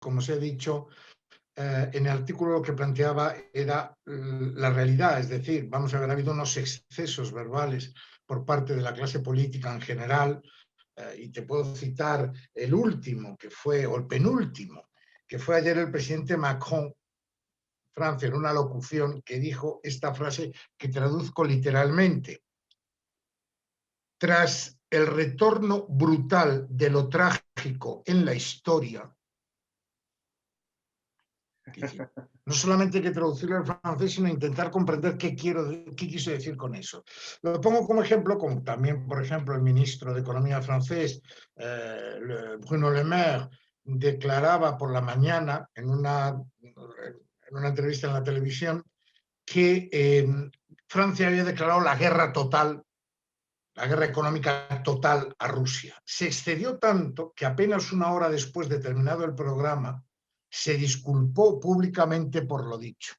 como se ha dicho, en el artículo lo que planteaba era la realidad, es decir, vamos a ver, ha habido unos excesos verbales por parte de la clase política en general, y te puedo citar el último, que fue, o el penúltimo, que fue ayer el presidente Macron, Francia, en una locución que dijo esta frase que traduzco literalmente: tras el retorno brutal de lo trágico en la historia. No solamente hay que traducirlo al francés, sino intentar comprender qué quiso decir con eso. Lo pongo como ejemplo, como también, por ejemplo, el ministro de Economía francés, Bruno Le Maire, declaraba por la mañana en una entrevista en la televisión que Francia había declarado la guerra total, la guerra económica total a Rusia. Se excedió tanto que apenas una hora después de terminado el programa se disculpó públicamente por lo dicho.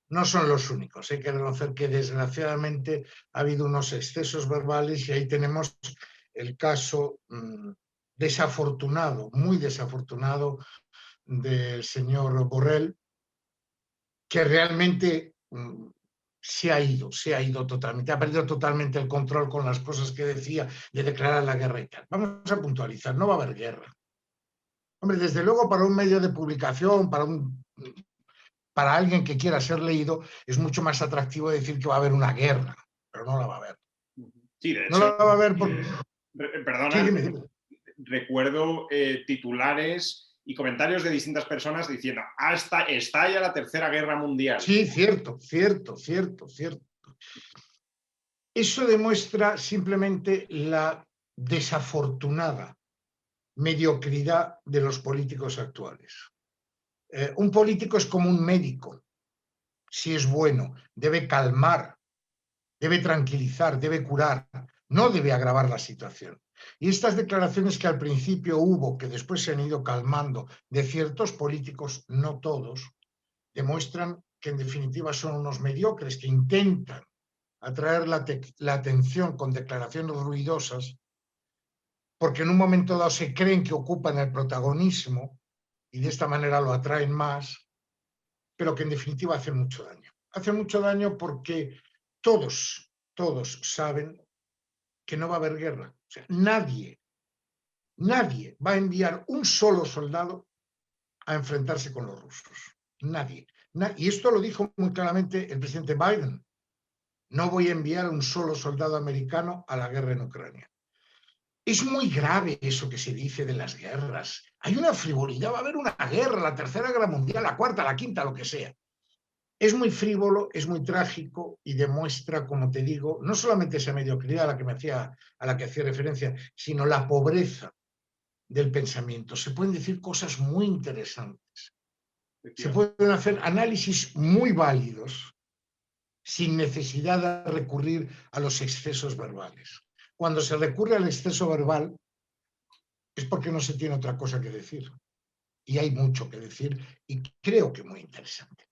No son los únicos, hay que reconocer que desgraciadamente ha habido unos excesos verbales y ahí tenemos el caso desafortunado, muy desafortunado, del señor Borrell, que realmente se ha ido totalmente, ha perdido totalmente el control con las cosas que decía de declarar la guerra y tal. Vamos a puntualizar, no va a haber guerra. Hombre, desde luego para un medio de publicación, para alguien que quiera ser leído, es mucho más atractivo decir que va a haber una guerra, pero no la va a haber. Sí, de No hecho, la va a haber porque... perdona, Sí, dime. Recuerdo titulares y comentarios de distintas personas diciendo hasta estalla la Tercera Guerra Mundial. Sí, cierto. Eso demuestra simplemente la desafortunada mediocridad de los políticos actuales. Un político es como un médico, si es bueno, debe calmar, debe tranquilizar, debe curar, no debe agravar la situación. Y estas declaraciones que al principio hubo, que después se han ido calmando, de ciertos políticos, no todos, demuestran que en definitiva son unos mediocres que intentan atraer la atención con declaraciones ruidosas, porque en un momento dado se creen que ocupan el protagonismo y de esta manera lo atraen más, pero que en definitiva hacen mucho daño. Hacen mucho daño porque todos saben que no va a haber guerra. O sea, nadie va a enviar un solo soldado a enfrentarse con los rusos. Nadie. Y esto lo dijo muy claramente el presidente Biden. No voy a enviar un solo soldado americano a la guerra en Ucrania. Es muy grave eso que se dice de las guerras. Hay una frivolidad, va a haber una guerra, la Tercera Guerra Mundial, la cuarta, la quinta, lo que sea. Es muy frívolo, es muy trágico y demuestra, como te digo, no solamente esa mediocridad a la que hacía referencia, sino la pobreza del pensamiento. Se pueden decir cosas muy interesantes. Se pueden hacer análisis muy válidos sin necesidad de recurrir a los excesos verbales. Cuando se recurre al exceso verbal es porque no se tiene otra cosa que decir. Y hay mucho que decir y creo que muy interesante.